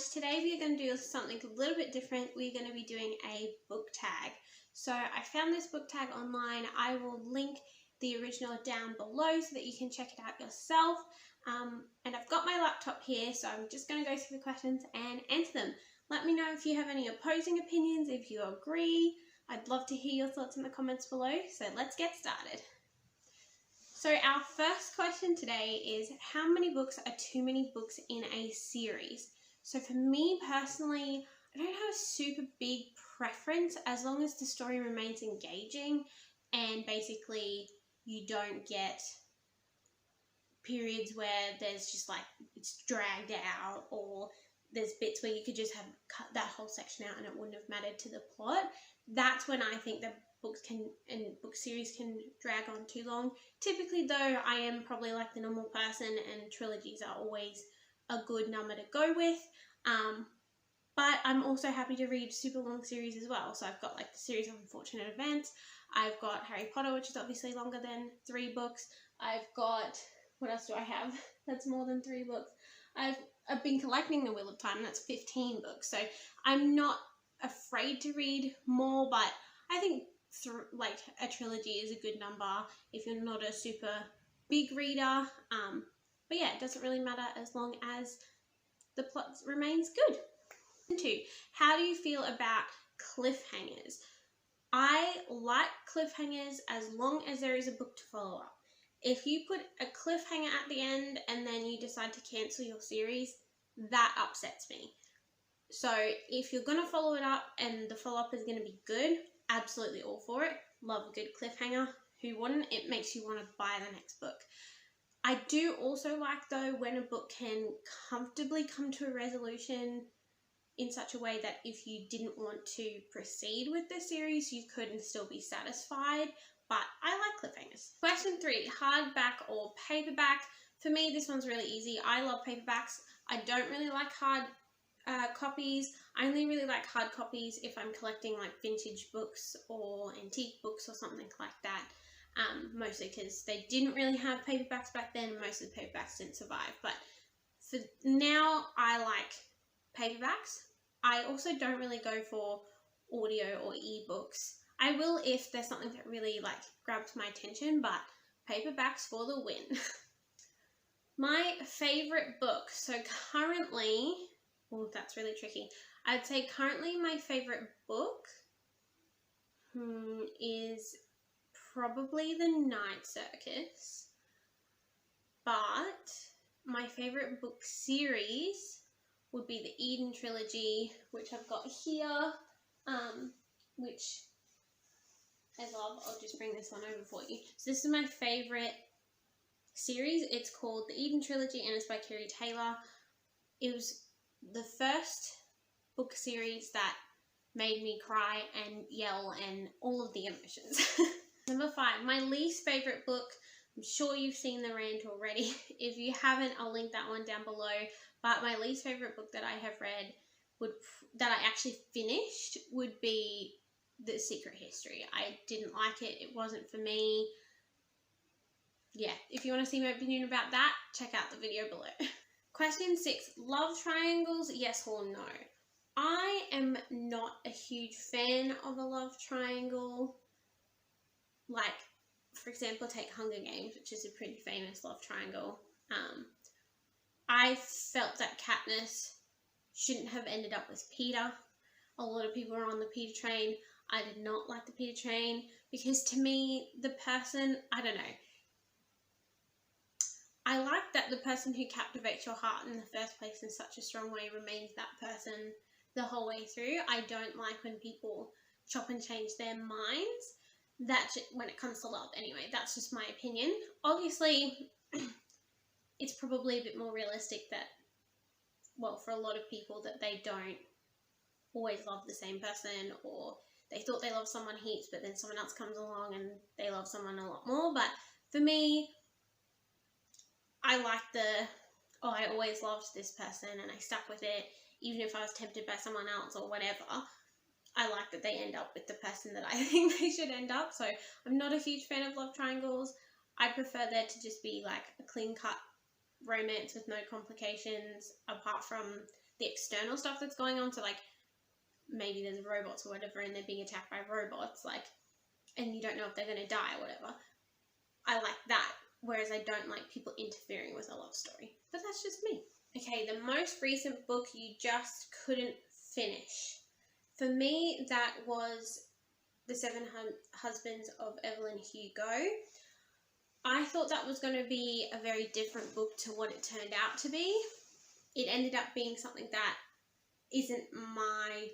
today we are going to do something a little bit different. We're going to be doing a book tag. So I found this book tag online. I will link the original down below so that you can check it out yourself. And I've got my laptop here, so I'm just going to go through the questions and answer them. Let me know if you have any opposing opinions, if you agree. I'd love to hear your thoughts in the comments below. So let's get started. So our first question today is, how many books are too many books in a series? So for me personally, I don't have a super big preference as long as the story remains engaging and basically you don't get periods where there's just like it's dragged out, or there's bits where you could just have cut that whole section out and it wouldn't have mattered to the plot. That's when I think that books can and book series can drag on too long. Typically though, I am probably like the normal person and trilogies are always a good number to go with. But I'm also happy to read super long series as well. So I've got like the series of Unfortunate Events. I've got Harry Potter, which is obviously longer than 3 books. I've got, what else do I have? That's more than 3 books. I've been collecting The Wheel of Time, and that's 15 books. So I'm not afraid to read more, but I think like a trilogy is a good number if you're not a super big reader. But yeah, it doesn't really matter as long as the plot remains good. 2. How do you feel about cliffhangers? I like cliffhangers as long as there is a book to follow up. If you put a cliffhanger at the end and then you decide to cancel your series, that upsets me. So if you're going to follow it up and the follow-up is going to be good, absolutely all for it. Love a good cliffhanger. Who wouldn't? It makes you want to buy the next book. I do also like though when a book can comfortably come to a resolution in such a way that if you didn't want to proceed with the series, you could and still be satisfied. But I like cliffhangers. Question 3, hardback or paperback? For me, this one's really easy. I love paperbacks. I don't really like hard copies. I only really like hard copies if I'm collecting like vintage books or antique books or something like that. Mostly because they didn't really have paperbacks back then. Most of the paperbacks didn't survive. But for now, I like paperbacks. I also don't really go for audio or ebooks. I will if there's something that really like grabs my attention, but paperbacks for the win. My favorite book. So currently, oh, that's really tricky. I'd say currently my favorite book is probably The Night Circus. But my favorite book series would be the Eden trilogy, which I've got here, which I love. I'll just bring this one over for you. So this is my favorite series. It's called the Eden trilogy and it's by Kerry Taylor. It was the first book series that made me cry and yell and all of the emotions. Number 5, my least favorite book. I'm sure you've seen the rant already. If you haven't, I'll link that one down below. But my least favorite book that I have read, that I actually finished, would be The Secret History. I didn't like it. It wasn't for me. Yeah, if you want to see my opinion about that, check out the video below. Question 6, love triangles, yes or no? I am not a huge fan of a love triangle. Like, for example, take Hunger Games, which is a pretty famous love triangle. I felt that Katniss shouldn't have ended up with Peter. A lot of people are on the Peter train. I did not like the Peter train because to me, the person, I don't know. I like that the person who captivates your heart in the first place in such a strong way remains that person the whole way through. I don't like when people chop and change their minds. That's when it comes to love anyway. That's just my opinion. Obviously, it's probably a bit more realistic that, well, for a lot of people, that they don't always love the same person, or they thought they loved someone heaps but then someone else comes along and they love someone a lot more. But for me, I like I always loved this person and I stuck with it even if I was tempted by someone else or whatever. I like that they end up with the person that I think they should end up. So I'm not a huge fan of love triangles. I prefer there to just be like a clean cut romance with no complications apart from the external stuff that's going on. So like maybe there's robots or whatever and they're being attacked by robots, like, and you don't know if they're going to die or whatever. I like that, whereas I don't like people interfering with a love story. But that's just me. Okay, the most recent book you just couldn't finish. For me, that was The Seven Husbands of Evelyn Hugo. I thought that was going to be a very different book to what it turned out to be. It ended up being something that isn't my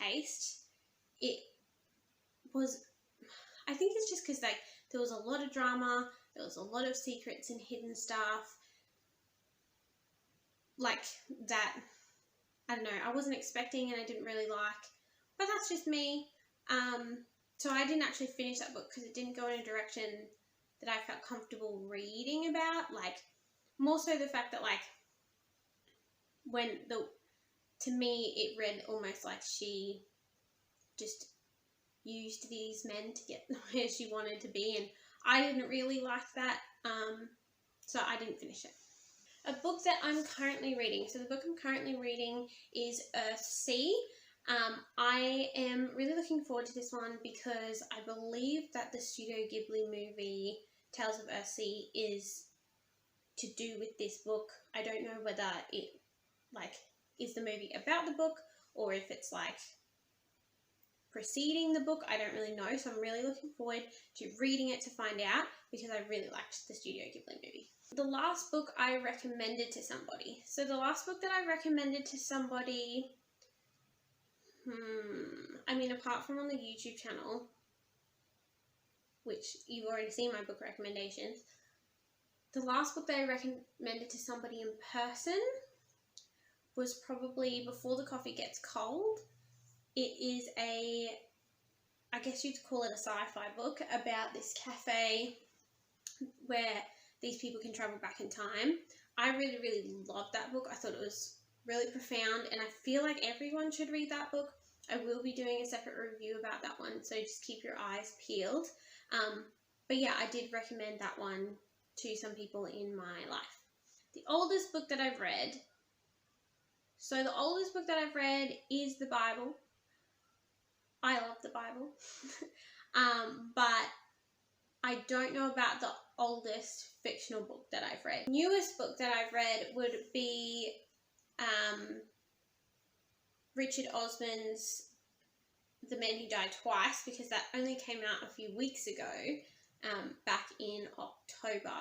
taste. It was, I think it's just because like there was a lot of drama, there was a lot of secrets and hidden stuff like that. I don't know, I wasn't expecting and I didn't really like, but that's just me. So I didn't actually finish that book because it didn't go in a direction that I felt comfortable reading about. Like, more so the fact that like to me it read almost like she just used these men to get where she wanted to be, and I didn't really like that, so I didn't finish it. A book that I'm currently reading, so the book I'm currently reading is Earthsea. I am really looking forward to this one because I believe that the Studio Ghibli movie Tales of Earthsea is to do with this book. I don't know whether it like is the movie about the book or if it's like preceding the book. I don't really know, so I'm really looking forward to reading it to find out because I really liked the Studio Ghibli movie. The last book I recommended to somebody. So the last book that I recommended to somebody, I mean, apart from on the YouTube channel, which you've already seen my book recommendations, the last book that I recommended to somebody in person was probably Before the Coffee Gets Cold. It is I guess you'd call it a sci-fi book about this cafe where these people can travel back in time. I really, really loved that book. I thought it was really profound and I feel like everyone should read that book. I will be doing a separate review about that one, so just keep your eyes peeled. But yeah, I did recommend that one to some people in my life. The oldest book that I've read. So the oldest book that I've read is the Bible. I love the Bible. But I don't know about the oldest fictional book that I've read. Newest book that I've read would be Richard Osman's The Man Who Died Twice, because that only came out a few weeks ago, back in October.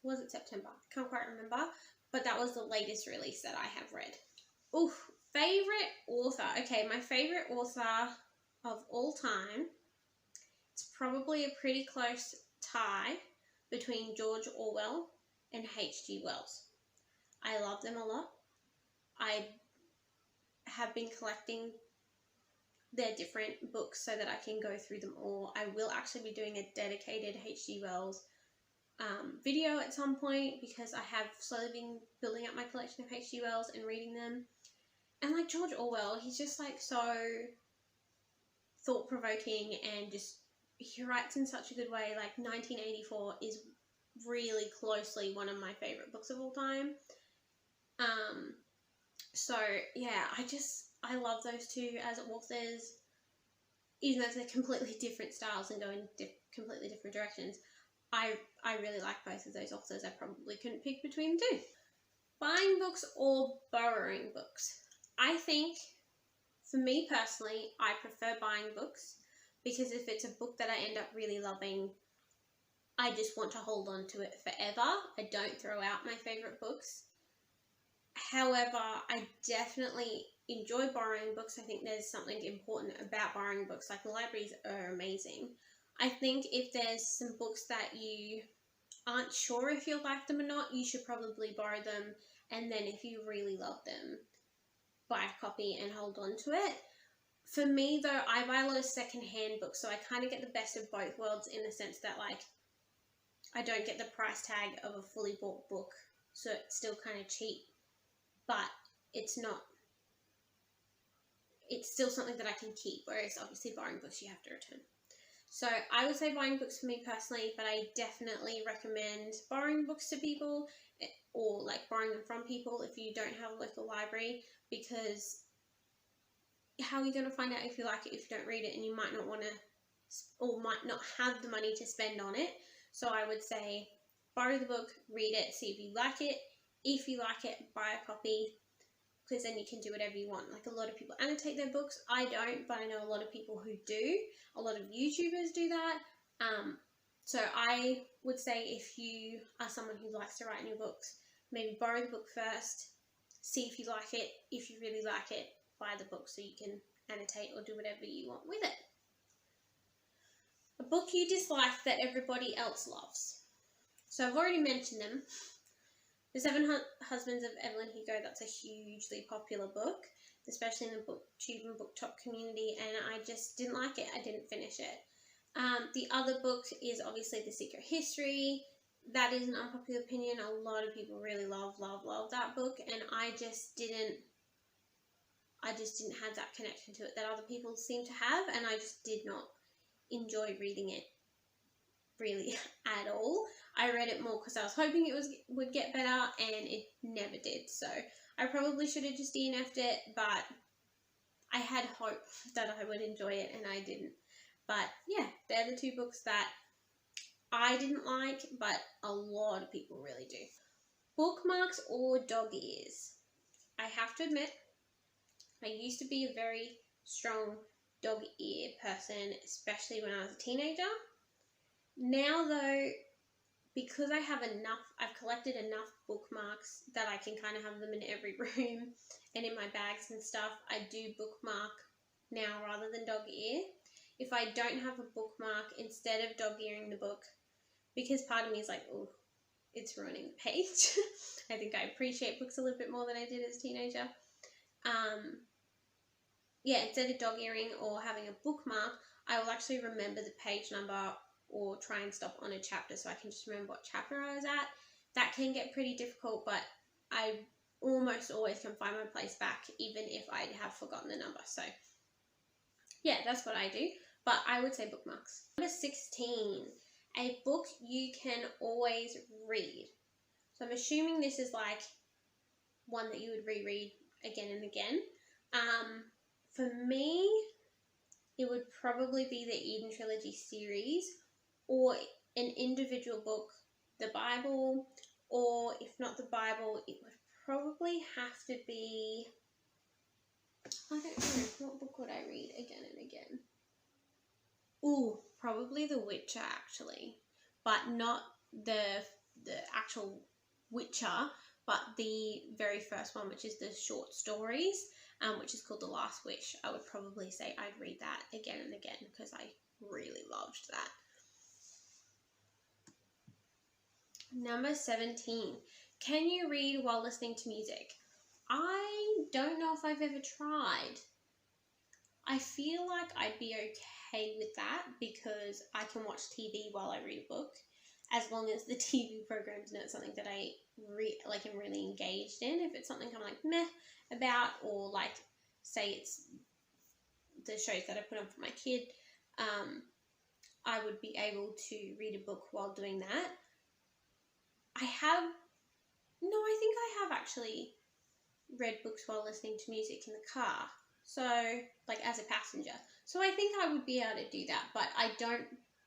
Was it September? I can't quite remember, but that was the latest release that I have read. Ooh, favourite author. Okay, my favourite author of all time, it's probably a pretty close tie between George Orwell and H.G. Wells. I love them a lot. I have been collecting their different books so that I can go through them all. I will actually be doing a dedicated H.G. Wells video at some point because I have slowly been building up my collection of H.G. Wells and reading them. And like George Orwell, he's just like so thought-provoking and just, he writes in such a good way. Like 1984 is really closely one of my favourite books of all time. So yeah, I love those two as authors, even though they're completely different styles and go in completely different directions. I really like both of those authors. I probably couldn't pick between the two. Buying books or borrowing books? I think, for me personally, I prefer buying books because if it's a book that I end up really loving, I just want to hold on to it forever. I don't throw out my favourite books. However, I definitely enjoy borrowing books. I think there's something important about borrowing books. Like, libraries are amazing. I think if there's some books that you aren't sure if you'll like them or not, you should probably borrow them, and then if you really love them, buy a copy and hold on to it. For me though, I buy a lot of second-hand books, so I kind of get the best of both worlds in the sense that like I don't get the price tag of a fully bought book, so it's still kind of cheap, but it's still something that I can keep, whereas obviously borrowing books you have to return. So I would say buying books for me personally, but I definitely recommend borrowing books to people, or like borrowing them from people if you don't have a local library, because how are you going to find out if you like it if you don't read it, and you might not want to, or might not have the money to spend on it. So I would say borrow the book, read it, see if you like it. If you like it, buy a copy, because then you can do whatever you want. Like, a lot of people annotate their books. I don't, but I know a lot of people who do. A lot of YouTubers do that. So I would say if you are someone who likes to write in your books, maybe borrow the book first, see if you like it. If you really like it, buy the book so you can annotate or do whatever you want with it. A book you dislike that everybody else loves. So I've already mentioned them. The Seven Husbands of Evelyn Hugo, that's a hugely popular book, especially in the BookTube and BookTok community, and I just didn't like it. I didn't finish it. The other book is obviously The Secret History. That is an unpopular opinion. A lot of people really love that book, and I just didn't have that connection to it that other people seem to have, and I just did not enjoy reading it really at all. I read it more because I was hoping it would get better, and it never did. So I probably should have just DNF'd it, but I had hope that I would enjoy it, and I didn't. But yeah, they're the two books that I didn't like, but a lot of people really do. Bookmarks or dog ears? I have to admit, I used to be a very strong dog ear person, especially when I was a teenager. Now though, because I've collected enough bookmarks that I can kind of have them in every room and in my bags and stuff, I do bookmark now rather than dog ear. If I don't have a bookmark, instead of dog earing the book, because part of me is like, oh, it's ruining the page. I think I appreciate books a little bit more than I did as a teenager. Instead of dog earing or having a bookmark, I will actually remember the page number or try and stop on a chapter so I can just remember what chapter I was at. That can get pretty difficult, but I almost always can find my place back, even if I have forgotten the number. So yeah, that's what I do. But I would say bookmarks. Number 16, a book you can always read. So I'm assuming this is like one that you would reread again and again. For me, it would probably be the Eden Trilogy series, or an individual book, the Bible, or if not the Bible, it would probably have to be, I don't know, what book would I read again and again? Ooh, probably The Witcher, actually, but not the actual Witcher, but the very first one, which is the short stories, which is called The Last Wish. I would probably say I'd read that again and again because I really loved that. Number 17, can you read while listening to music? I don't know if I've ever tried. I feel like I'd be okay with that because I can watch TV while I read a book, as long as the TV program's not something that I am really engaged in. If it's something I'm like meh about, or like say it's the shows that I put on for my kid, I would be able to read a book while doing that. I think I have actually read books while listening to music in the car. So, like as a passenger. So I think I would be able to do that, but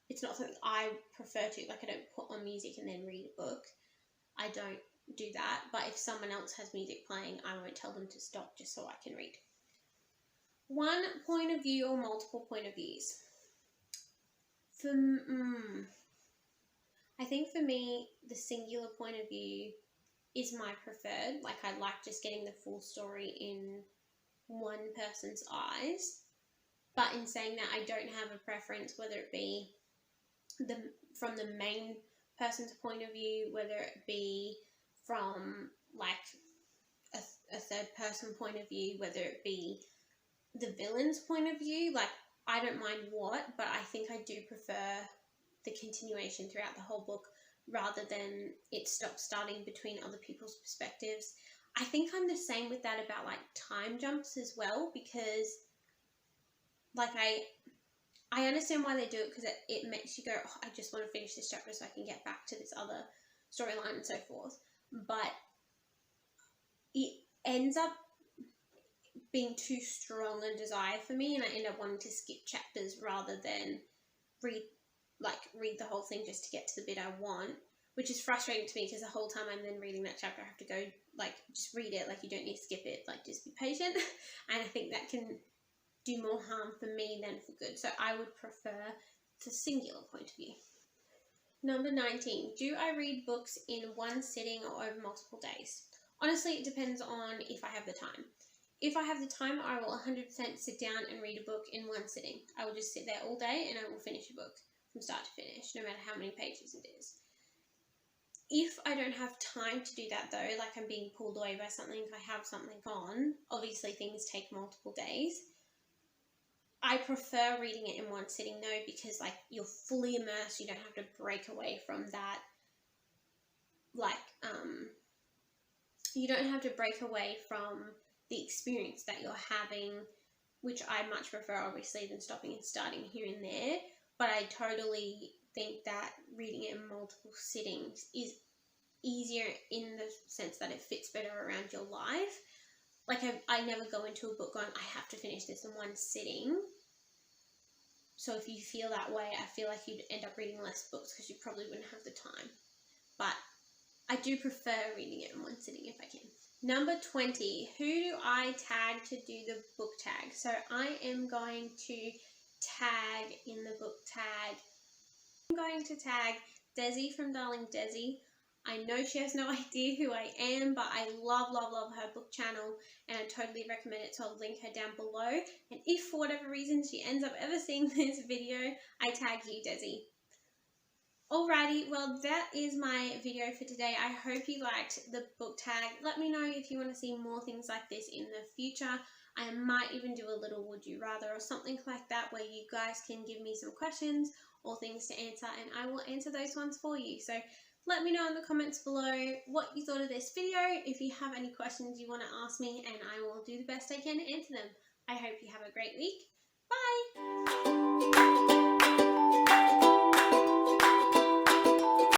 it's not something I prefer to. Like, I don't put on music and then read a book. I don't do that. But if someone else has music playing, I won't tell them to stop just so I can read. One point of view or multiple point of views? I think for me, the singular point of view is my preferred. Like, I like just getting the full story in one person's eyes. But in saying that, I don't have a preference, whether it be from the main person's point of view, whether it be from like a third person point of view, whether it be the villain's point of view. Like, I don't mind what, but I think I do prefer the continuation throughout the whole book rather than it starting between other people's perspectives. I think I'm the same with that about like time jumps as well, because like I understand why they do it, because it makes you go, oh, I just want to finish this chapter so I can get back to this other storyline and so forth. But it ends up being too strong a desire for me, and I end up wanting to skip chapters rather than read the whole thing just to get to the bit I want, which is frustrating to me, because the whole time I'm then reading that chapter I have to go, like, just read it, like, you don't need to skip it, like, just be patient. And I think that can do more harm for me than for good, so I would prefer the singular point of view. Number 19, do I read books in one sitting or over multiple days? Honestly, it depends on if I have the time. If I have the time, I will 100% sit down and read a book in one sitting. I will just sit there all day and I will finish a book from start to finish, no matter how many pages it is. If I don't have time to do that though, like I'm being pulled away by something, I have something on, obviously things take multiple days. I prefer reading it in one sitting though, because like you're fully immersed, you don't have to break away from that, you don't have to break away from the experience that you're having, which I much prefer obviously than stopping and starting here and there. But I totally think that reading it in multiple sittings is easier in the sense that it fits better around your life. Like I never go into a book going, I have to finish this in one sitting. So if you feel that way, I feel like you'd end up reading less books because you probably wouldn't have the time. But I do prefer reading it in one sitting if I can. Number 20, who do I tag to do the book tag? So I am going to tag in the book tag. I'm going to tag Desi from Darling Desi. I know she has no idea who I am, but I love her book channel, and I totally recommend it, so I'll link her down below. And if for whatever reason she ends up ever seeing this video, I tag you, Desi. Alrighty, well that is my video for today. I hope you liked the book tag. Let me know if you want to see more things like this in the future. I might even do a little would you rather or something like that, where you guys can give me some questions or things to answer, and I will answer those ones for you. So let me know in the comments below what you thought of this video. If you have any questions you want to ask me, and I will do the best I can to answer them. I hope you have a great week. Bye!